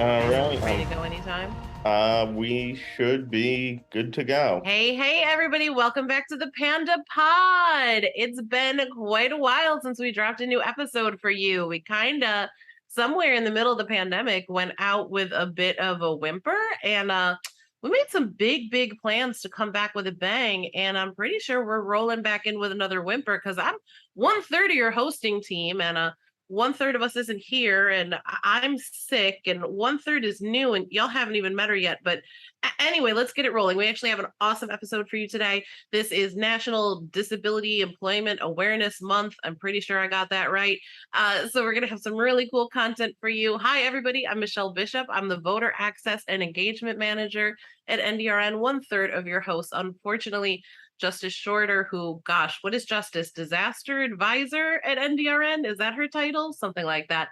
All right. Ready to go anytime? We should be good to go. Hey, everybody. Welcome back to the PandA Pod. It's been quite a while since we dropped a new episode for you. We kind of, somewhere in the middle of the pandemic, went out with a bit of a whimper and we made some big plans to come back with a bang. And I'm pretty sure we're rolling back in with another whimper because I'm 1/3 of your hosting team and 1/3 of us isn't here and I'm sick and 1/3 is new and y'all haven't even met her yet. But anyway, let's get it rolling. We actually have an awesome episode for you today. This is National Disability Employment Awareness Month. I'm pretty sure I got that right. So we're going to have some really cool content for you. Hi, everybody. I'm Michelle Bishop. I'm the Voter Access and Engagement Manager at NDRN, 1/3 of your hosts. Unfortunately, Justice Shorter, who, gosh, what is Justice? Disaster Advisor at NDRN? Is that her title? Something like that.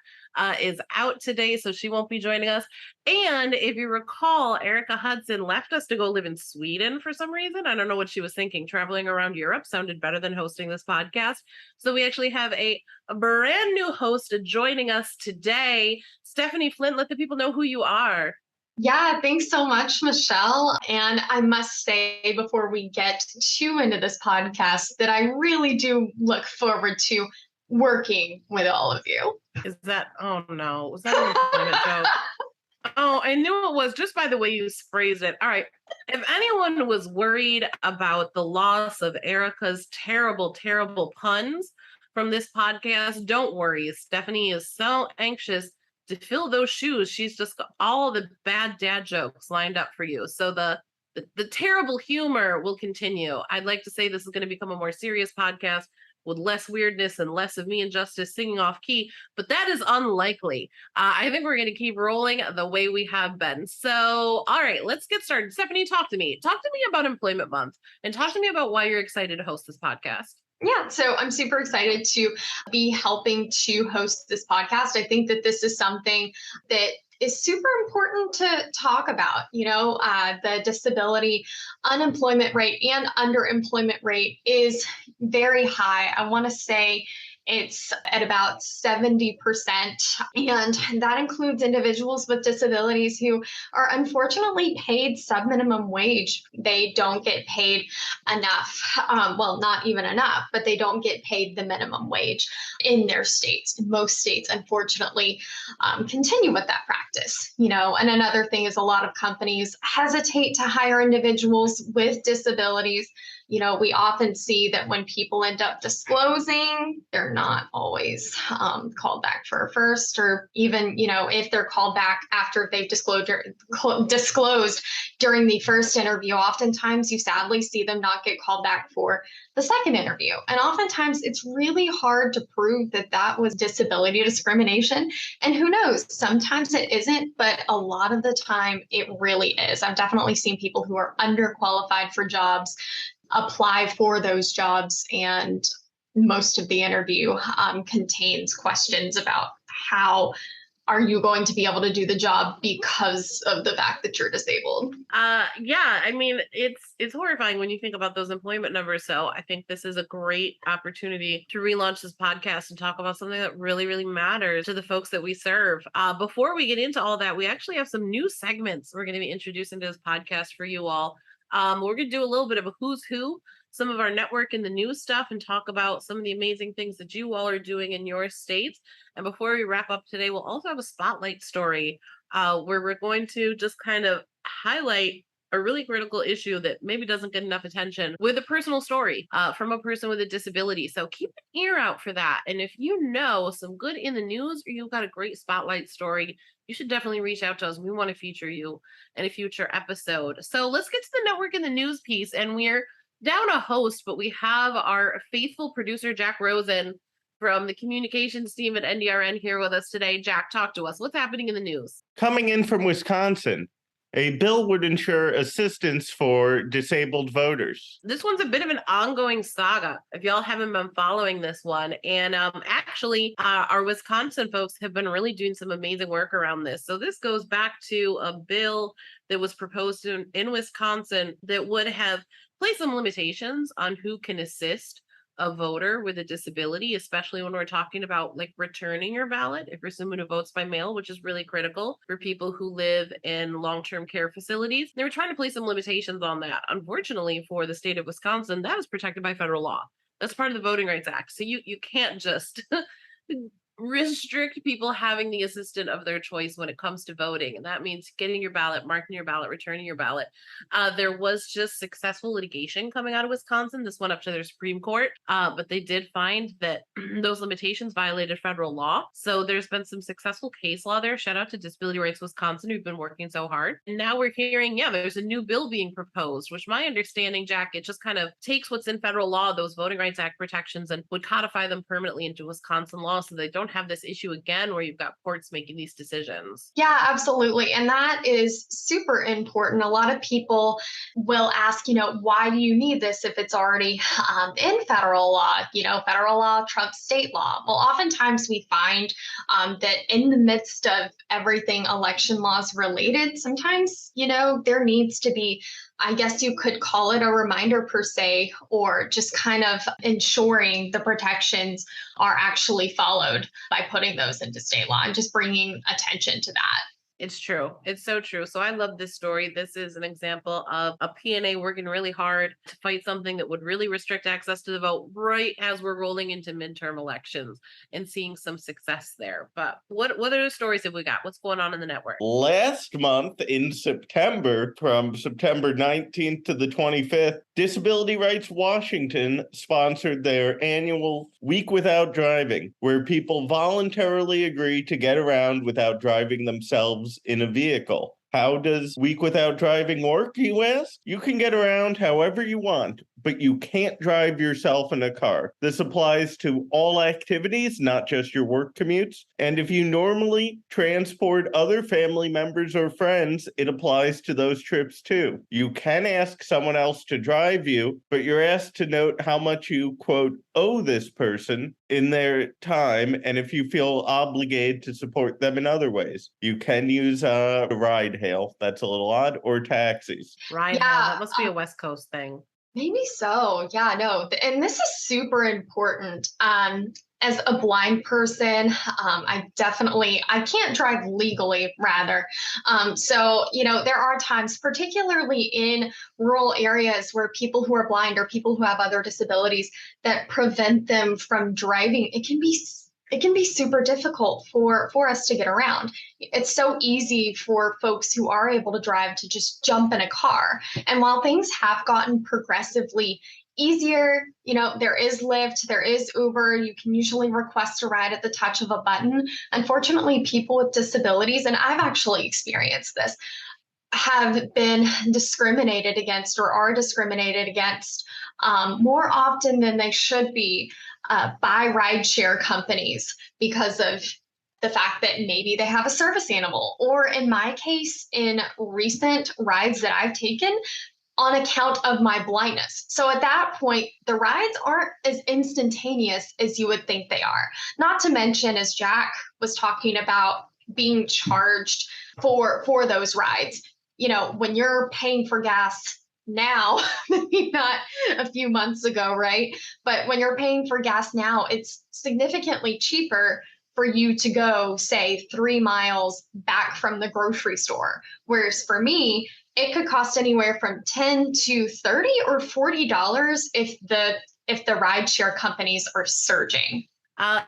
Is out today, so she won't be joining us. And if you recall, Erica Hudson left us to go live in Sweden for some reason. I don't know what she was thinking. Traveling around Europe sounded better than hosting this podcast. So we actually have a brand new host joining us today. Stephanie Flint, let the people know who you are. Yeah, thanks so much, Michelle. And I must say, before we get too into this podcast, that I really do look forward to working with all of you. Is that, oh no, was that an employment joke? Oh, I knew it was just by the way you phrased it. All right. If anyone was worried about the loss of Erica's terrible puns from this podcast, don't worry. Stephanie is so anxious to fill those shoes. She's just got all the bad dad jokes lined up for you. So the terrible humor will continue. I'd like to say this is going to become a more serious podcast with less weirdness and less of me and Justice singing off key, but that is unlikely. I think we're going to keep rolling the way we have been. So, all right, let's get started. Stephanie, talk to me. Talk to me about Employment Month and talk to me about why you're excited to host this podcast. Yeah, so I'm super excited to be helping to host this podcast. I think that this is something that is super important to talk about. The disability unemployment rate and underemployment rate is very high. I want to say it's at about 70%. And that includes individuals with disabilities who are unfortunately paid sub-minimum wage. They don't get paid enough. Well, not even enough, but they don't get paid the minimum wage in their states. Most states, unfortunately, continue with that practice. And another thing is a lot of companies hesitate to hire individuals with disabilities. We often see that when people end up disclosing, they're not always called back for a first, or even, if they're called back after they've disclosed during the first interview, oftentimes you sadly see them not get called back for the second interview. And oftentimes it's really hard to prove that that was disability discrimination. And who knows, sometimes it isn't, but a lot of the time it really is. I've definitely seen people who are underqualified for jobs apply for those jobs, and most of the interview contains questions about how are you going to be able to do the job because of the fact that you're disabled. Yeah, I mean, it's horrifying when you think about those employment numbers. So I think this is a great opportunity to relaunch this podcast and talk about something that really matters to the folks that we serve. Before we get into all that, we actually have some new segments we're going to be introducing to this podcast for you all. We're going to do a little bit of a who's who, some of our network and the news stuff, and talk about some of the amazing things that you all are doing in your states. And before we wrap up today, we'll also have a spotlight story where we're going to just kind of highlight a really critical issue that maybe doesn't get enough attention with a personal story from a person with a disability. So keep an ear out for that. And if you know some good in the news or you've got a great spotlight story, you should definitely reach out to us. We want to feature you in a future episode. So let's get to the network and the news piece. And we're down a host, but we have our faithful producer, Jack Rosen, from the communications team at NDRN here with us today. Jack, talk to us. What's happening in the news? Coming in from Wisconsin, a bill would ensure assistance for disabled voters. This one's a bit of an ongoing saga, if y'all haven't been following this one. And actually, our Wisconsin folks have been really doing some amazing work around this. So this goes back to a bill that was proposed in Wisconsin that would have placed some limitations on who can assist a voter with a disability, especially when we're talking about like returning your ballot if you're someone who votes by mail, which is really critical for people who live in long-term care facilities. They were trying to place some limitations on that. Unfortunately, for the state of Wisconsin, that is protected by federal law. That's part of the Voting Rights Act. So you can't just restrict people having the assistant of their choice when it comes to voting. And that means getting your ballot, marking your ballot, returning your ballot. There was just successful litigation coming out of Wisconsin. This went up to their Supreme Court, but they did find that those limitations violated federal law. So there's been some successful case law there. Shout out to Disability Rights Wisconsin, who've been working so hard. And now we're hearing, there's a new bill being proposed, which my understanding, Jack, it just kind of takes what's in federal law, those Voting Rights Act protections, and would codify them permanently into Wisconsin law so they don't have this issue again where you've got courts making these decisions. Yeah, absolutely. And that is super important. A lot of people will ask, why do you need this if it's already in federal law? Federal law trumps state law. Well, oftentimes we find that in the midst of everything election laws related, sometimes, there needs to be, I guess you could call it a reminder per se, or just kind of ensuring the protections are actually followed by putting those into state law and just bringing attention to that. It's true. It's so true. So I love this story. This is an example of a P&A working really hard to fight something that would really restrict access to the vote right as we're rolling into midterm elections and seeing some success there. But what other stories have we got? What's going on in the network? Last month in September, from September 19th to the 25th, Disability Rights Washington sponsored their annual Week Without Driving, where people voluntarily agree to get around without driving themselves in a vehicle. How does Week Without Driving work, you ask? You can get around however you want, but you can't drive yourself in a car. This applies to all activities, not just your work commutes. And if you normally transport other family members or friends, it applies to those trips too. You can ask someone else to drive you, but you're asked to note how much you, quote, owe this person in their time, and if you feel obligated to support them in other ways. You can use a ride hail, that's a little odd, or taxis. Ride hail, that must be a West Coast thing. Maybe so. Yeah, no. And this is super important. As a blind person, I can't drive legally, rather. So, there are times, particularly in rural areas, where people who are blind or people who have other disabilities that prevent them from driving, it can be super difficult for us to get around. It's so easy for folks who are able to drive to just jump in a car. And while things have gotten progressively easier, there is Lyft, there is Uber, you can usually request a ride at the touch of a button. Unfortunately, people with disabilities, and I've actually experienced this, have been discriminated against or are discriminated against more often than they should be by rideshare companies because of the fact that maybe they have a service animal, or in my case, in recent rides that I've taken, on account of my blindness. So at that point, the rides aren't as instantaneous as you would think they are. Not to mention, as Jack was talking about, being charged for those rides. When you're paying for gas now, maybe not a few months ago, right? But when you're paying for gas now, it's significantly cheaper for you to go, say, 3 miles back from the grocery store. Whereas for me, it could cost anywhere from $10 to $30 or $40 if the rideshare companies are surging.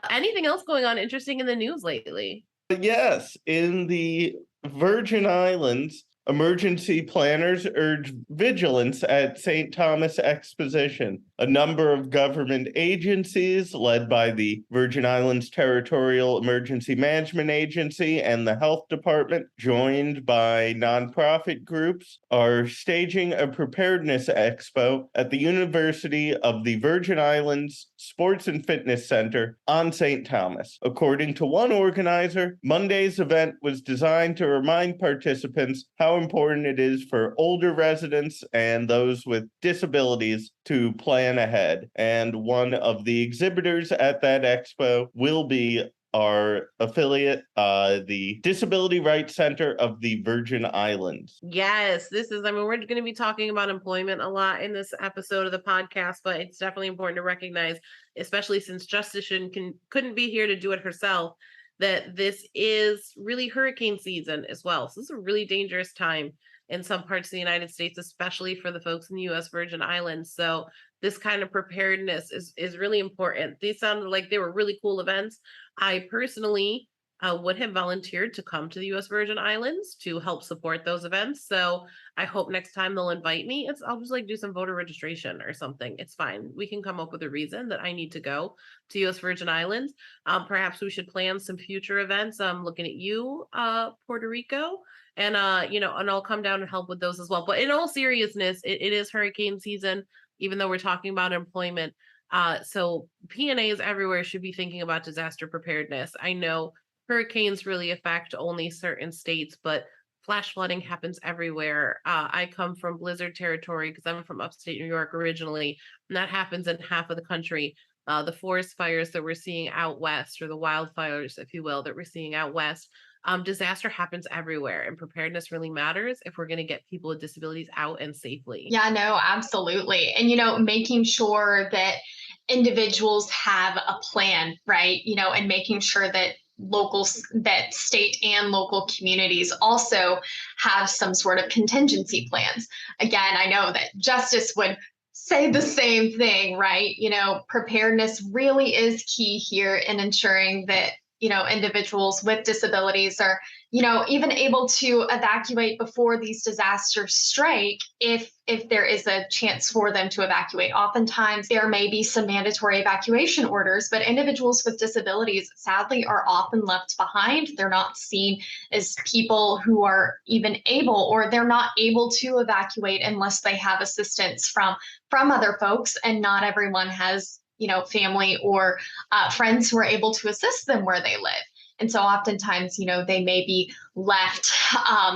Anything else going on interesting in the news lately? Yes, in the Virgin Islands, emergency planners urge vigilance at St. Thomas Exposition. A number of government agencies, led by the Virgin Islands Territorial Emergency Management Agency and the Health Department, joined by nonprofit groups, are staging a preparedness expo at the University of the Virgin Islands Sports and Fitness Center on St. Thomas. According to one organizer, Monday's event was designed to remind participants how important it is for older residents and those with disabilities to plan ahead. And one of the exhibitors at that expo will be our affiliate, the Disability Rights Center of the Virgin Islands. Yes, we're going to be talking about employment a lot in this episode of the podcast, but it's definitely important to recognize, especially since Justice couldn't be here to do it herself, that this is really hurricane season as well. So this is a really dangerous time in some parts of the United States, especially for the folks in the U.S. Virgin Islands. So this kind of preparedness is really important. These sounded like they were really cool events. I personally would have volunteered to come to the U.S. Virgin Islands to help support those events. So I hope next time they'll invite me. I'll just do some voter registration or something. It's fine. We can come up with a reason that I need to go to U.S. Virgin Islands. Perhaps we should plan some future events. I'm looking at you, Puerto Rico. And, and I'll come down and help with those as well. But in all seriousness, it is hurricane season, even though we're talking about employment. So P&As everywhere should be thinking about disaster preparedness. I know hurricanes really affect only certain states, but flash flooding happens everywhere. I come from blizzard territory because I'm from upstate New York originally, and that happens in half of the country. The forest fires that we're seeing out west, or the wildfires, if you will, that we're seeing out west, disaster happens everywhere, and preparedness really matters if we're going to get people with disabilities out and safely. Yeah, no, absolutely. And, making sure that individuals have a plan, right? And making sure that that state and local communities also have some sort of contingency plans. Again, I know that Justice would say the same thing, right? Preparedness really is key here in ensuring that individuals with disabilities are, even able to evacuate before these disasters strike if there is a chance for them to evacuate. Oftentimes there may be some mandatory evacuation orders, but individuals with disabilities sadly are often left behind. They're not seen as people who are even able, or they're not able to evacuate unless they have assistance from other folks, and not everyone has family or friends who are able to assist them where they live. And so oftentimes, they may be left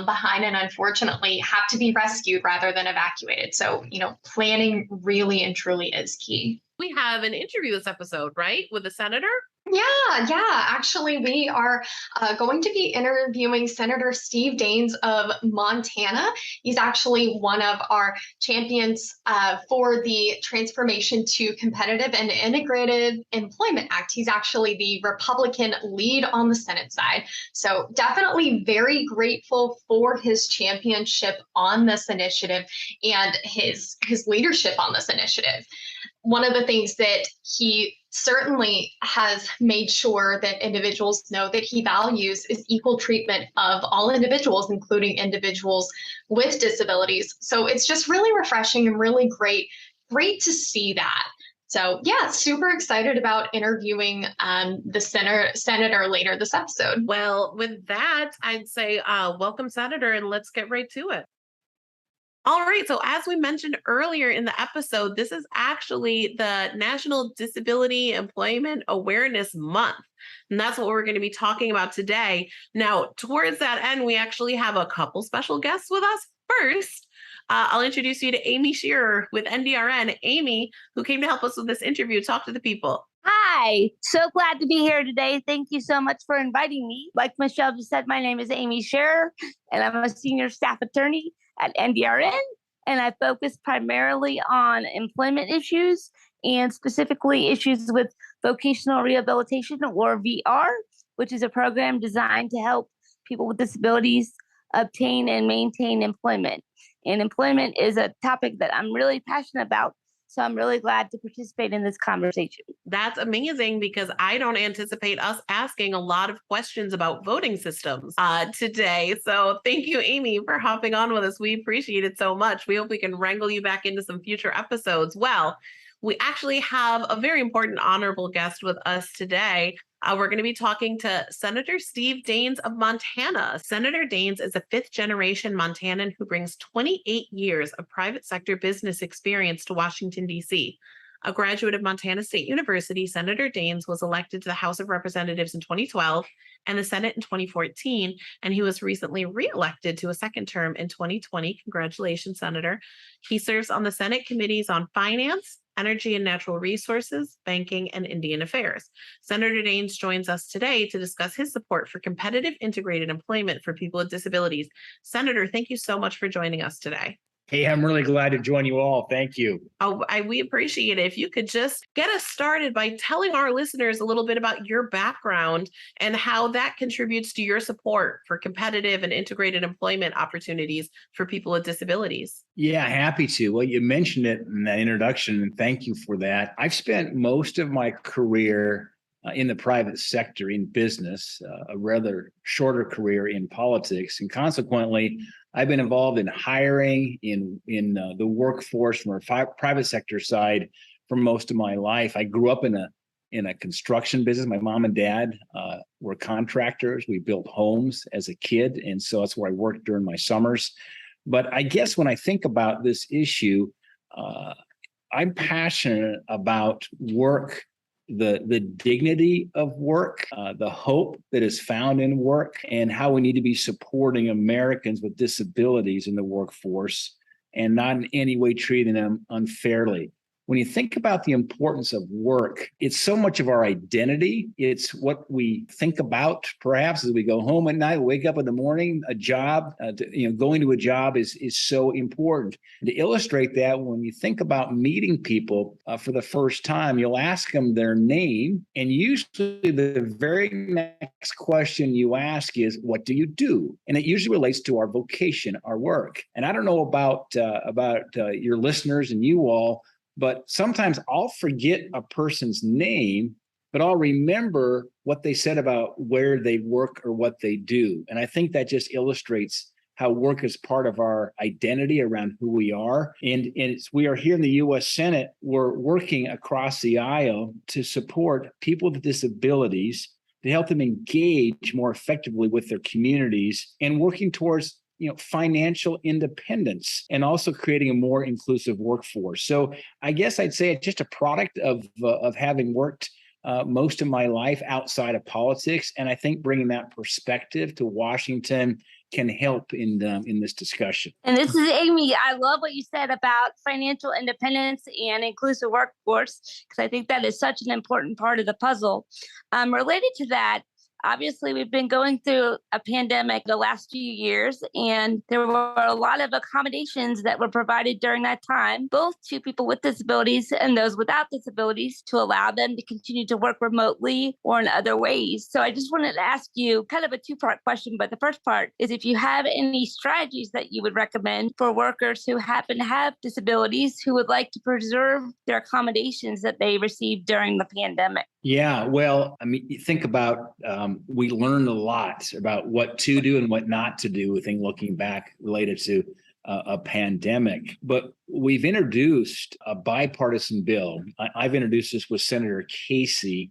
behind and unfortunately have to be rescued rather than evacuated. So, planning really and truly is key. We have an interview this episode, right? With the senator? Yeah. Actually, we are going to be interviewing Senator Steve Daines of Montana. He's actually one of our champions for the Transformation to Competitive and Integrated Employment Act. He's actually the Republican lead on the Senate side. So definitely very grateful for his championship on this initiative and his leadership on this initiative. One of the things that he certainly has made sure that individuals know that he values is equal treatment of all individuals, including individuals with disabilities. So it's just really refreshing and really great to see that. So yeah, super excited about interviewing the senator later this episode. Well, with that, I'd say welcome, Senator, and let's get right to it. All right. So as we mentioned earlier in the episode, this is actually the National Disability Employment Awareness Month. And that's what we're going to be talking about today. Now, towards that end, we actually have a couple special guests with us. First, I'll introduce you to Amy Shearer with NDRN. Amy, who came to help us with this interview, talk to the people. Hi, so glad to be here today. Thank you so much for inviting me. Like Michelle just said, my name is Amy Shearer, and I'm a senior staff attorney at NDRN, and I focus primarily on employment issues and specifically issues with vocational rehabilitation, or VR, which is a program designed to help people with disabilities obtain and maintain employment. And employment is a topic that I'm really passionate about. So I'm really glad to participate in this conversation. That's amazing, because I don't anticipate us asking a lot of questions about voting systems today. So thank you, Amy, for hopping on with us. We appreciate it so much. We hope we can wrangle you back into some future episodes. Well, we actually have a very important honorable guest with us today. We're going to be talking to Senator Steve Daines of Montana. Senator Daines is a fifth-generation Montanan who brings 28 years of private sector business experience to Washington, D.C. A graduate of Montana State University, Senator Daines was elected to the House of Representatives in 2012 and the Senate in 2014, and he was recently reelected to a second term in 2020. Congratulations, Senator. He serves on the Senate committees on finance, energy and natural resources, banking, and Indian affairs. Senator Daines joins us today to discuss his support for competitive integrated employment for people with disabilities. Senator, thank you so much for joining us today. Hey, I'm really glad to join you all. Thank you. We appreciate it. If you could just get us started by telling our listeners a little bit about your background and how that contributes to your support for competitive and integrated employment opportunities for people with disabilities. Yeah, happy to. Well, you mentioned it in that introduction, and thank you for that. I've spent most of my career in the private sector in business, a rather shorter career in politics, and consequently, I've been involved in hiring in the workforce from a private sector side for most of my life. I grew up in a construction business. My mom and dad were contractors. We built homes as a kid, and so that's where I worked during my summers. But I guess when I think about this issue, I'm passionate about work, the dignity of work, the hope that is found in work, and how we need to be supporting Americans with disabilities in the workforce and not in any way treating them unfairly. When you think about the importance of work, it's so much of our identity. It's what we think about, perhaps, as we go home at night, wake up in the morning. A job, going to a job is so important. And to illustrate that, when you think about meeting people for the first time, you'll ask them their name, and usually the very next question you ask is, "What do you do?" And it usually relates to our vocation, our work. And I don't know about your listeners and you all, but sometimes I'll forget a person's name, but I'll remember what they said about where they work or what they do. And I think that just illustrates how work is part of our identity around who we are. And we are here in the U.S. Senate, we're working across the aisle to support people with disabilities, to help them engage more effectively with their communities, and working towards financial independence, and also creating a more inclusive workforce. So I guess I'd say it's just a product of having worked most of my life outside of politics, and I think bringing that perspective to Washington can help in this discussion. And this is Amy. I love what you said about financial independence and inclusive workforce, because I think that is such an important part of the puzzle. Related to that, obviously, we've been going through a pandemic the last few years, and there were a lot of accommodations that were provided during that time, both to people with disabilities and those without disabilities, to allow them to continue to work remotely or in other ways. So I just wanted to ask you kind of a two-part question, but the first part is if you have any strategies that you would recommend for workers who happen to have disabilities who would like to preserve their accommodations that they received during the pandemic. Yeah, well, I mean, you think about, we learned a lot about what to do and what not to do, looking back related to a pandemic. But we've introduced a bipartisan bill. I've introduced this with Senator Casey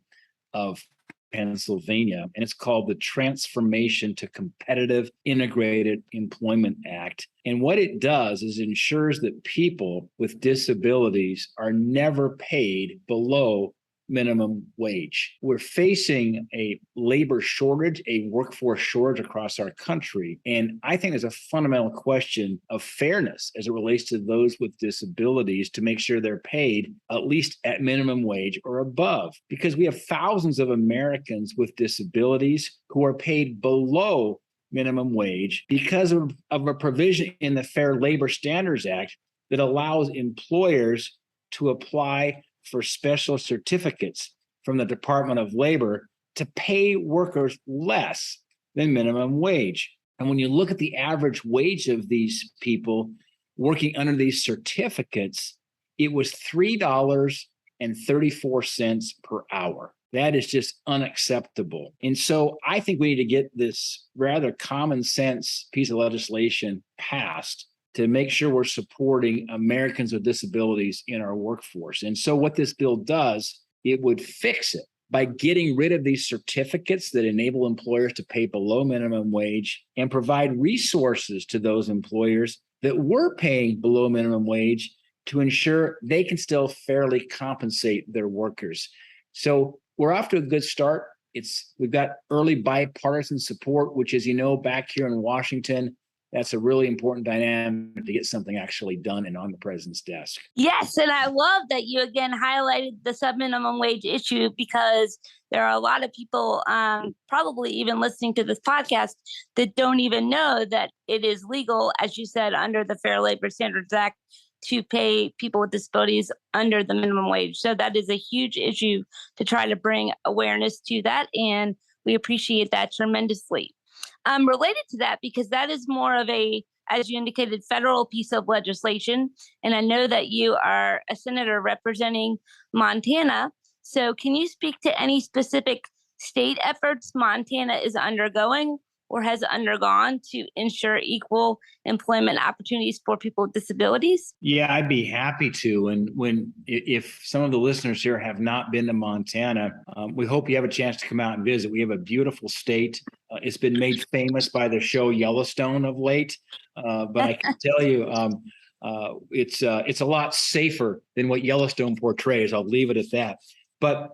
of Pennsylvania, and it's called the Transformation to Competitive Integrated Employment Act. And what it does is ensures that people with disabilities are never paid below minimum wage. We're facing a labor shortage, a workforce shortage across our country. And I think there's a fundamental question of fairness as it relates to those with disabilities to make sure they're paid at least at minimum wage or above, because we have thousands of Americans with disabilities who are paid below minimum wage because of a provision in the Fair Labor Standards Act that allows employers to apply for special certificates from the Department of Labor to pay workers less than minimum wage. And when you look at the average wage of these people working under these certificates, it was $3.34 per hour. That is just unacceptable. And so I think we need to get this rather common sense piece of legislation passed to make sure we're supporting Americans with disabilities in our workforce. And so what this bill does, it would fix it by getting rid of these certificates that enable employers to pay below minimum wage and provide resources to those employers that were paying below minimum wage to ensure they can still fairly compensate their workers. So we're off to a good start. We've got early bipartisan support, which, as you know, back here in Washington, that's a really important dynamic to get something actually done and on the president's desk. Yes, and I love that you again highlighted the sub-minimum wage issue, because there are a lot of people probably even listening to this podcast that don't even know that it is legal, as you said, under the Fair Labor Standards Act to pay people with disabilities under the minimum wage. So that is a huge issue to try to bring awareness to that, and we appreciate that tremendously. Related to that, because that is more of a, as you indicated, federal piece of legislation. And I know that you are a senator representing Montana. So can you speak to any specific state efforts Montana is undergoing or has undergone to ensure equal employment opportunities for people with disabilities? Yeah, I'd be happy to. And if some of the listeners here have not been to Montana, we hope you have a chance to come out and visit. We have a beautiful state. It's been made famous by the show Yellowstone of late, but I can tell you, it's a lot safer than what Yellowstone portrays. I'll leave it at that. But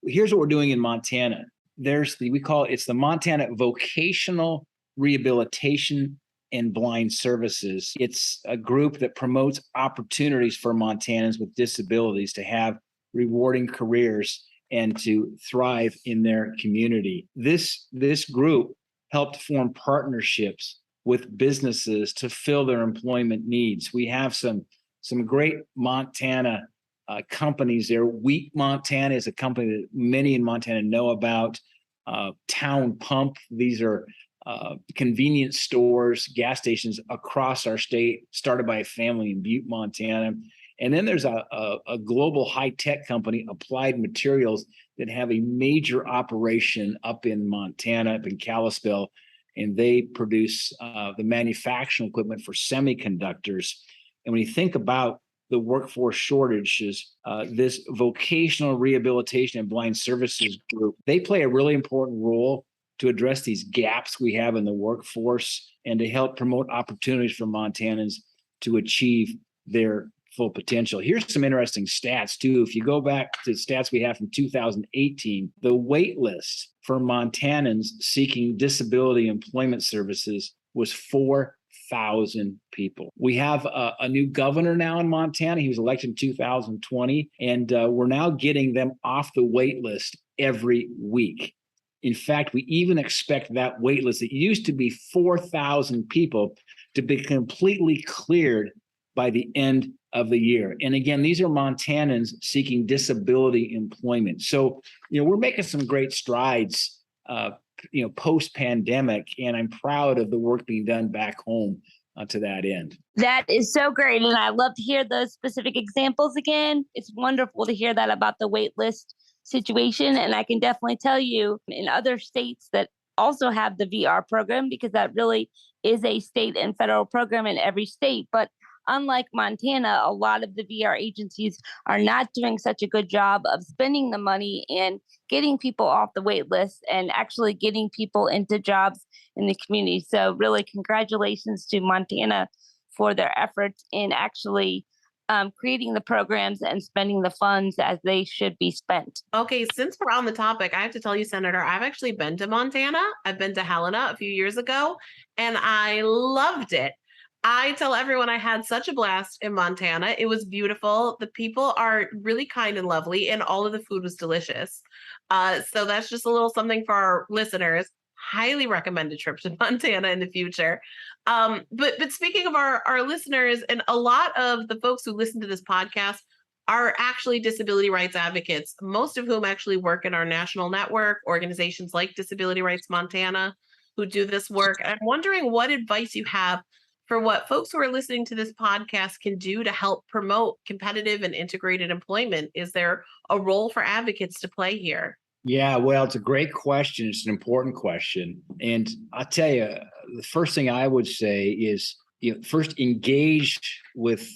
here's what we're doing in Montana. We call it the Montana Vocational Rehabilitation and Blind Services. It's a group that promotes opportunities for Montanans with disabilities to have rewarding careers and to thrive in their community. This group helped form partnerships with businesses to fill their employment needs. We have some great Montana companies there. Wheat Montana is a company that many in Montana know about. Town Pump, these are convenience stores, gas stations across our state, started by a family in Butte, Montana. And then there's a global high-tech company, Applied Materials, that have a major operation up in Montana, up in Kalispell, and they produce the manufacturing equipment for semiconductors. And when you think about the workforce shortages, this vocational rehabilitation and blind services group, they play a really important role to address these gaps we have in the workforce and to help promote opportunities for Montanans to achieve their full potential. Here's some interesting stats too. If you go back to stats we have from 2018, the wait list for Montanans seeking disability employment services was 4,000 people. We have a new governor now in Montana. He was elected in 2020, and we're now getting them off the wait list every week. In fact, we even expect that wait list that used to be 4,000 people to be completely cleared by the end of the year. And again, these are Montanans seeking disability employment. So, we're making some great strides, post-pandemic, and I'm proud of the work being done back home to that end. That is so great. And I love to hear those specific examples again. It's wonderful to hear that about the wait list situation. And I can definitely tell you in other states that also have the VR program, because that really is a state and federal program in every state. But unlike Montana, a lot of the VR agencies are not doing such a good job of spending the money and getting people off the wait list and actually getting people into jobs in the community. So really congratulations to Montana for their efforts in actually creating the programs and spending the funds as they should be spent. Okay, since we're on the topic, I have to tell you, Senator, I've actually been to Montana. I've been to Helena a few years ago, and I loved it. I tell everyone I had such a blast in Montana. It was beautiful. The people are really kind and lovely, and all of the food was delicious. So that's just a little something for our listeners. Highly recommend a trip to Montana in the future. But speaking of our listeners, and a lot of the folks who listen to this podcast are actually disability rights advocates, most of whom actually work in our national network, organizations like Disability Rights Montana, who do this work. And I'm wondering what advice you have for what folks who are listening to this podcast can do to help promote competitive and integrated employment. Is there a role for advocates to play here? Yeah, well, it's a great question. It's an important question. And I'll tell you, the first thing I would say is, first engage with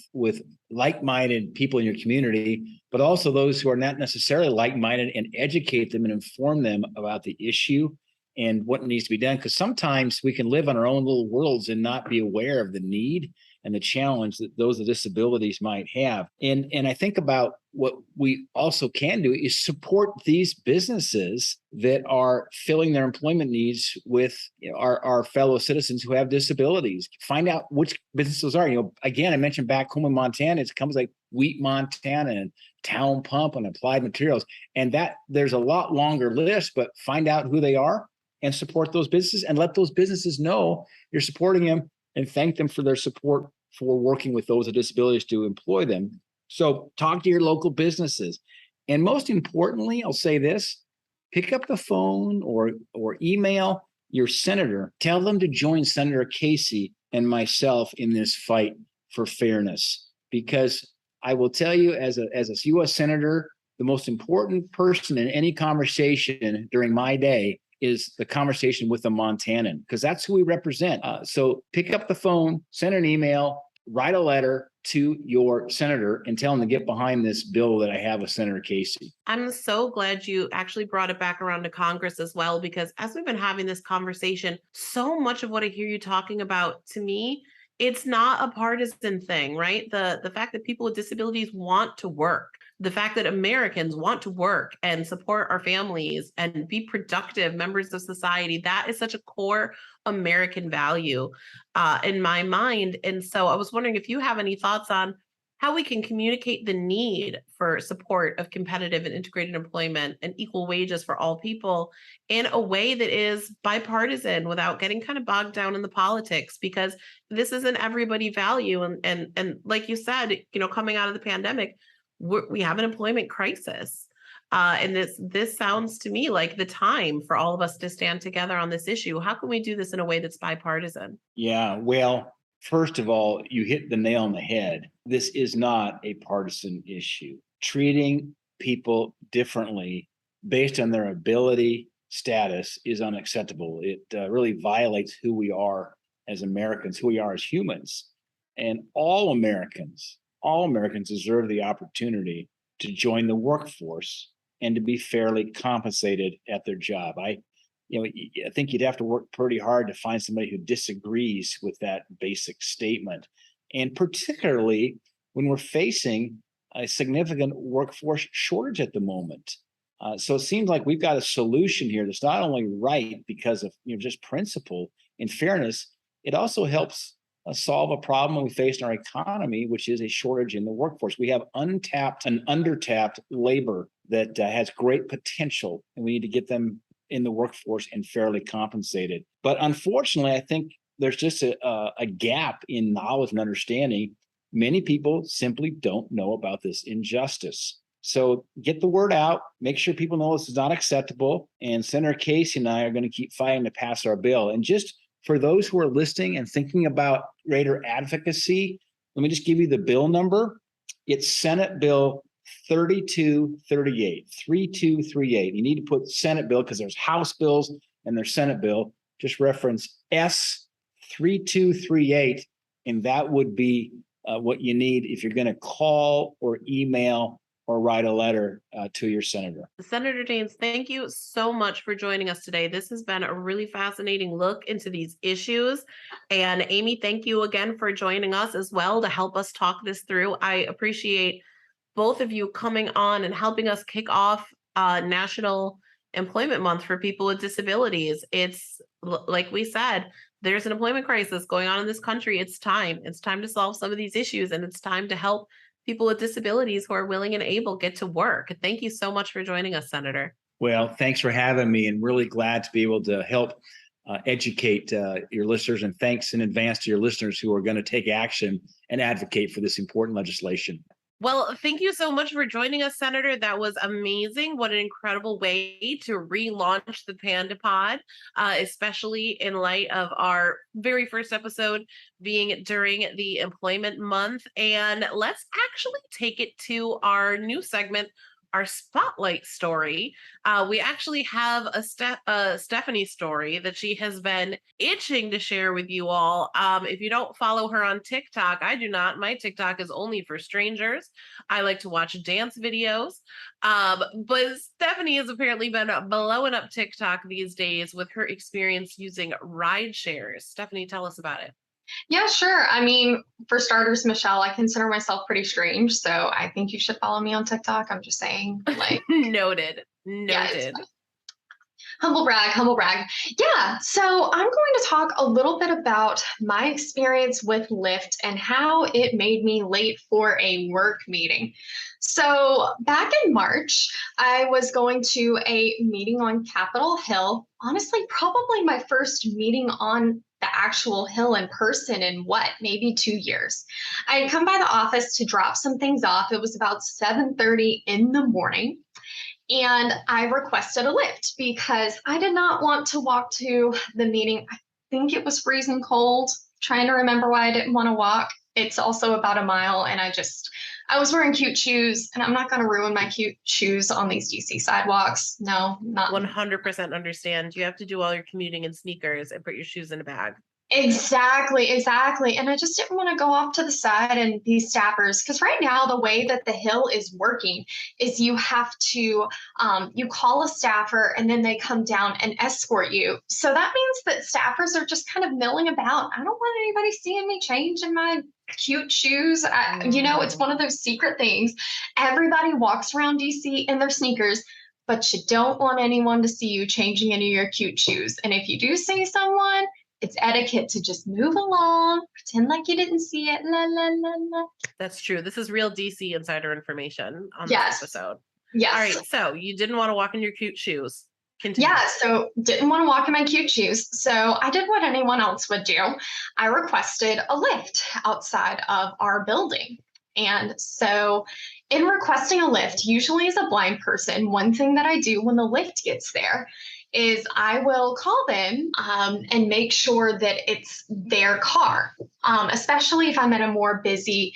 like-minded people in your community, but also those who are not necessarily like-minded, and educate them and inform them about the issue and what needs to be done. Because sometimes we can live in our own little worlds and not be aware of the need. and the challenge that those with disabilities might have. And I think about what we also can do is support these businesses that are filling their employment needs with our fellow citizens who have disabilities. Find out which businesses are. Again, I mentioned back home in Montana, it's companies like Wheat Montana and Town Pump and Applied Materials. And that there's a lot longer list, but find out who they are and support those businesses and let those businesses know you're supporting them and thank them for their support for working with those with disabilities to employ them. So talk to your local businesses. And most importantly, I'll say this, pick up the phone or email your senator. Tell them to join Senator Casey and myself in this fight for fairness. Because I will tell you, as a U.S. Senator, the most important person in any conversation during my day is the conversation with a Montanan, because that's who we represent. So pick up the phone, send an email, write a letter to your senator and tell them to get behind this bill that I have with Senator Casey. I'm so glad you actually brought it back around to Congress as well, because as we've been having this conversation, so much of what I hear you talking about, to me, it's not a partisan thing, right? The fact that people with disabilities want to work, the fact that Americans want to work and support our families and be productive members of society, that is such a core American value in my mind. And so I was wondering if you have any thoughts on how we can communicate the need for support of competitive and integrated employment and equal wages for all people in a way that is bipartisan without getting kind of bogged down in the politics, because this is an everybody value. And like you said, coming out of the pandemic, we have an employment crisis. And this sounds to me like the time for all of us to stand together on this issue. How can we do this in a way that's bipartisan? Yeah, well, first of all, you hit the nail on the head. This is not a partisan issue. Treating people differently based on their ability status is unacceptable. It really violates who we are as Americans, who we are as humans. And all Americans deserve the opportunity to join the workforce and to be fairly compensated at their job. I think you'd have to work pretty hard to find somebody who disagrees with that basic statement. And particularly when we're facing a significant workforce shortage at the moment. So it seems like we've got a solution here that's not only right because of just principle and fairness, it also helps solve a problem we face in our economy, which is a shortage in the workforce. We have untapped and undertapped labor that has great potential, and we need to get them in the workforce and fairly compensated. But unfortunately, I think there's just a gap in knowledge and understanding. Many people simply don't know about this injustice. So get the word out, make sure people know this is not acceptable. And Senator Casey and I are going to keep fighting to pass our bill. And just for those who are listening and thinking about greater advocacy, let me just give you the bill number. It's Senate Bill 3238, 3238. You need to put Senate bill because there's House bills and there's Senate bill. Just reference S 3238, and that would be what you need if you're going to call or email or write a letter to your senator. Senator Daines, thank you so much for joining us today. This has been a really fascinating look into these issues. And Amy, thank you again for joining us as well to help us talk this through. I appreciate both of you coming on and helping us kick off National Employment Month for people with disabilities. It's like we said, there's an employment crisis going on in this country. It's time to solve some of these issues, and it's time to help people with disabilities who are willing and able get to work. Thank you so much for joining us, Senator. Well, thanks for having me, and really glad to be able to help educate your listeners, and thanks in advance to your listeners who are going to take action and advocate for this important legislation. Well, thank you so much for joining us, Senator. That was amazing. What an incredible way to relaunch the PandA Pod, especially in light of our very first episode being during the employment month. And let's actually take it to our new segment, our spotlight story. We actually have a Stephanie story that she has been itching to share with you all. If you don't follow her on TikTok, I do not. My TikTok is only for strangers. I like to watch dance videos. But Stephanie has apparently been blowing up TikTok these days with her experience using ride shares. Stephanie, tell us about it. Yeah, sure. I mean, for starters, Michelle, I consider myself pretty strange, so I think you should follow me on TikTok. I'm just saying, like, Noted. yeah, it's Noted. humble brag, humble brag. Yeah, so I'm going to talk a little bit about my experience with Lyft and how it made me late for a work meeting. So back in March, I was going to a meeting on Capitol Hill. Honestly, probably my first meeting on the actual hill in person in what, maybe 2 years. I had come by the office to drop some things off. It was about 7:30 in the morning. And I requested a lift because I did not want to walk to the meeting. I think it was freezing cold. Trying to remember why I didn't want to walk. It's also about a mile, and I was wearing cute shoes, and I'm not going to ruin my cute shoes on these DC sidewalks. No, not 100% understand. You have to do all your commuting in sneakers and put your shoes in a bag. Exactly, exactly. And I just didn't want to go off to the side and be staffers because right now the way that the hill is working is you have to you call a staffer and then they come down and escort you. So that means that staffers are just kind of milling about. I don't want anybody seeing me change in my cute shoes. It's one of those secret things. Everybody walks around DC in their sneakers. But you don't want anyone to see you changing into your cute shoes. And if you do see someone, it's etiquette to just move along, pretend like you didn't see it. La la la la. That's true. This is real DC insider information on Yes. this episode. Yes. All right. So you didn't want to walk in your cute shoes. Continue. Yeah, so didn't want to walk in my cute shoes. So I did what anyone else would do. I requested a lift outside of our building. And so in requesting a lift, usually as a blind person, one thing that I do when the lift gets there is I will call them and make sure that it's their car, especially if I'm at a more busy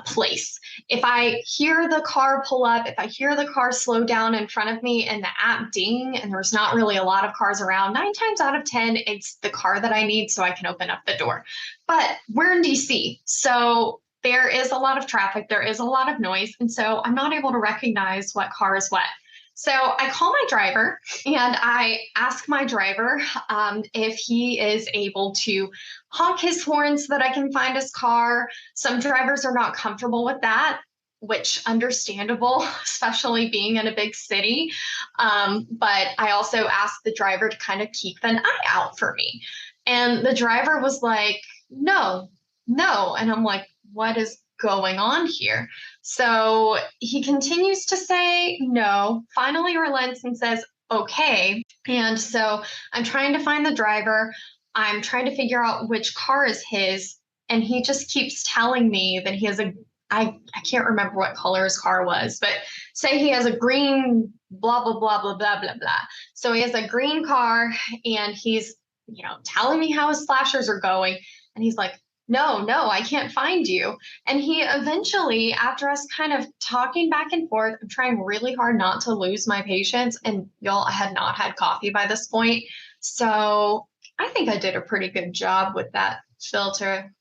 place. If I hear the car pull up, if I hear the car slow down in front of me and the app ding and there's not really a lot of cars around, 9 times out of 10, it's the car that I need so I can open up the door. But we're in DC, so there is a lot of traffic, there is a lot of noise, and so I'm not able to recognize what car is what. So I call my driver and I ask my driver if he is able to honk his horn so that I can find his car. Some drivers are not comfortable with that, which understandable, especially being in a big city. But I also asked the driver to kind of keep an eye out for me. And the driver was like, no. And I'm like, what is going on here? So he continues to say no, finally relents and says, okay. And so I'm trying to find the driver. I'm trying to figure out which car is his. And he just keeps telling me that he has I can't remember what color his car was, but say he has a green blah, blah, blah, blah, blah, blah, blah. So he has a green car and he's, telling me how his flashers are going. And he's like, no, I can't find you. And he eventually, after us kind of talking back and forth, I'm trying really hard not to lose my patience. And y'all, I had not had coffee by this point. So I think I did a pretty good job with that filter.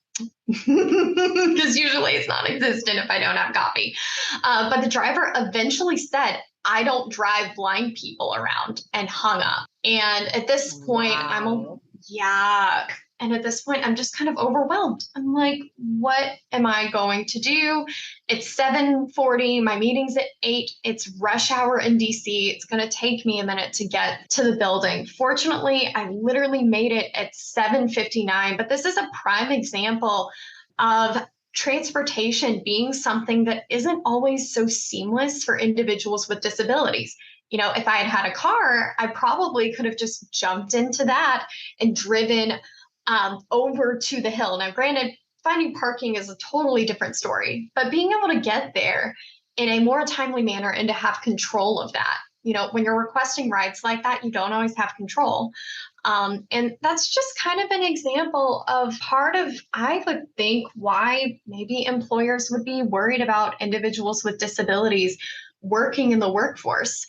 Because usually it's non-existent if I don't have coffee. But the driver eventually said, I don't drive blind people around, and hung up. And at this point, Wow. And at this point, I'm just kind of overwhelmed. I'm like, what am I going to do? It's 7:40. My meeting's at 8. It's rush hour in DC. It's going to take me a minute to get to the building. Fortunately, I literally made it at 7:59. But this is a prime example of transportation being something that isn't always so seamless for individuals with disabilities. If I had had a car, I probably could have just jumped into that and driven over to the hill. Now, granted, finding parking is a totally different story, but being able to get there in a more timely manner and to have control of that. When you're requesting rides like that, you don't always have control. And that's just kind of an example of part of, I would think, why maybe employers would be worried about individuals with disabilities working in the workforce.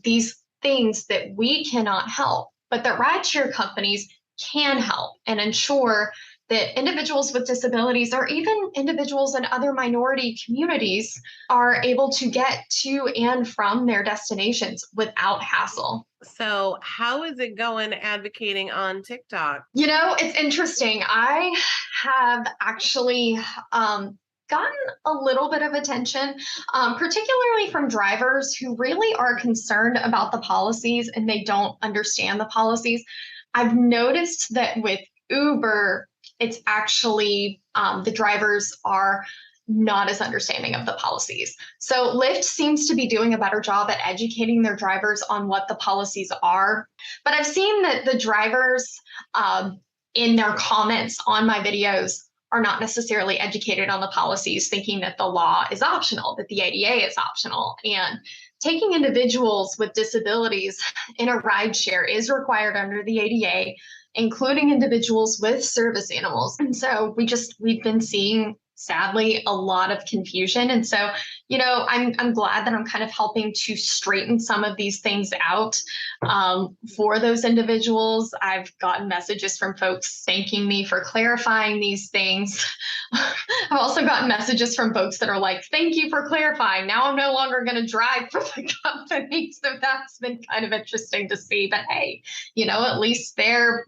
These things that we cannot help, but that rideshare companies can help and ensure that individuals with disabilities or even individuals in other minority communities are able to get to and from their destinations without hassle. So how is it going advocating on TikTok? It's interesting. I have actually gotten a little bit of attention, particularly from drivers who really are concerned about the policies and they don't understand the policies. I've noticed that with Uber, it's actually the drivers are not as understanding of the policies. So Lyft seems to be doing a better job at educating their drivers on what the policies are. But I've seen that the drivers in their comments on my videos are not necessarily educated on the policies, thinking that the law is optional, that the ADA is optional. And taking individuals with disabilities in a rideshare is required under the ADA, including individuals with service animals. And so we've been seeing, sadly, a lot of confusion. And so, I'm glad that I'm kind of helping to straighten some of these things out for those individuals. I've gotten messages from folks thanking me for clarifying these things. I've also gotten messages from folks that are like, thank you for clarifying. Now I'm no longer going to drive for the company. So that's been kind of interesting to see. But hey, at least they're,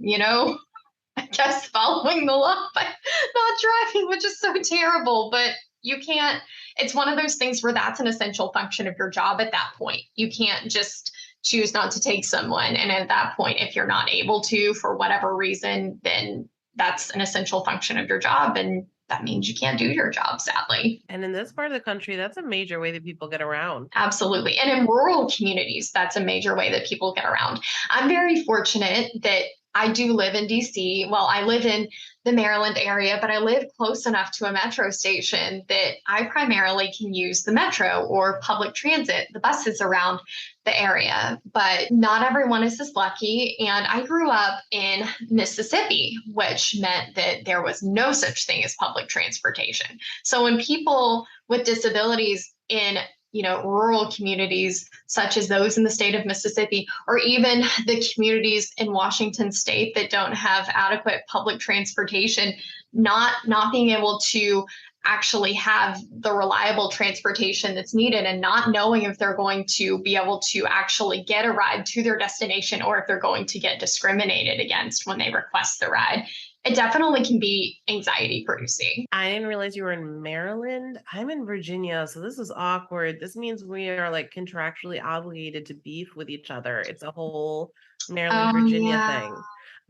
I guess following the law by not driving, which is so terrible. But you can't, it's one of those things where that's an essential function of your job at that point. You can't just choose not to take someone. And at that point, if you're not able to, for whatever reason, then that's an essential function of your job. And that means you can't do your job, sadly. And in this part of the country, that's a major way that people get around. Absolutely. And in rural communities, that's a major way that people get around. I'm very fortunate that I do live in DC. Well, I live in the Maryland area, but I live close enough to a metro station that I primarily can use the metro or public transit, the buses around the area. But not everyone is as lucky. And I grew up in Mississippi, which meant that there was no such thing as public transportation. So when people with disabilities in rural communities such as those in the state of Mississippi, or even the communities in Washington state that don't have adequate public transportation, not being able to actually have the reliable transportation that's needed and not knowing if they're going to be able to actually get a ride to their destination or if they're going to get discriminated against when they request the ride. It definitely can be anxiety producing. I didn't realize you were in Maryland. I'm in Virginia, so this is awkward. This means we are like contractually obligated to beef with each other. It's a whole Maryland, Virginia thing.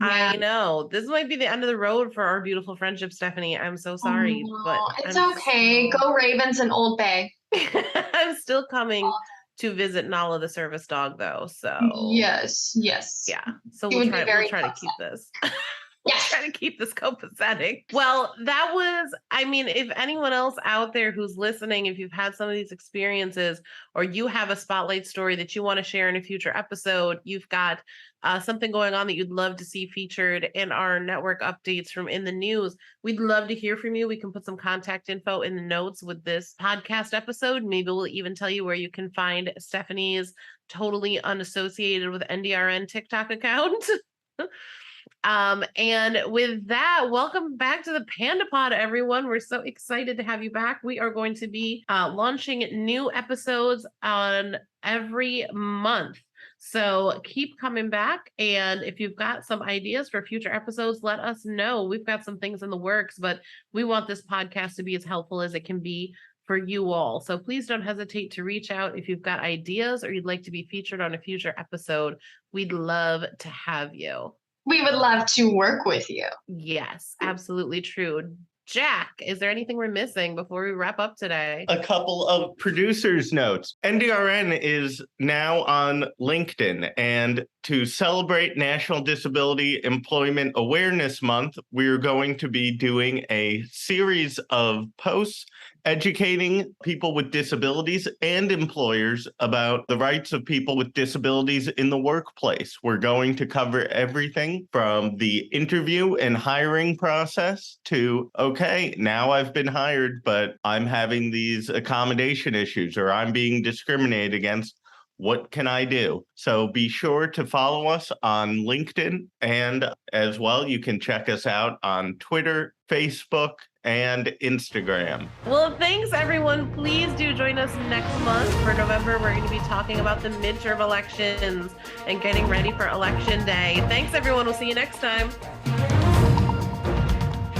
Yeah. I know. This might be the end of the road for our beautiful friendship, Stephanie. I'm so sorry, but it's okay. Go Ravens and Old Bay. I'm still coming to visit Nala the service dog, though. So yes, yeah. So we'll try to keep this. Yes. Trying to keep this copacetic. Well, that was, if anyone else out there who's listening, if you've had some of these experiences or you have a spotlight story that you want to share in a future episode, you've got something going on that you'd love to see featured in our network updates from In the News, we'd love to hear from you. We can put some contact info in the notes with this podcast episode. Maybe we'll even tell you where you can find Stephanie's totally unassociated with NDRN TikTok account. And with that, welcome back to the PandA Pod, everyone. We're so excited to have you back. We are going to be launching new episodes on every month. So keep coming back. And if you've got some ideas for future episodes, let us know. We've got some things in the works, but we want this podcast to be as helpful as it can be for you all. So please don't hesitate to reach out if you've got ideas or you'd like to be featured on a future episode. We'd love to have you. We would love to work with you. Yes, absolutely true. Jack, is there anything we're missing before we wrap up today? A couple of producers' notes. NDRN is now on LinkedIn, and to celebrate National Disability Employment Awareness Month, we're going to be doing a series of posts educating people with disabilities and employers about the rights of people with disabilities in the workplace. We're going to cover everything from the interview and hiring process to, okay, now I've been hired, but I'm having these accommodation issues or I'm being discriminated against. what can I do? So be sure to follow us on LinkedIn. And as well, you can check us out on Twitter, Facebook, and Instagram. Well, thanks, everyone. Please do join us next month. For November, we're going to be talking about the midterm elections and getting ready for Election Day. Thanks, everyone. We'll see you next time.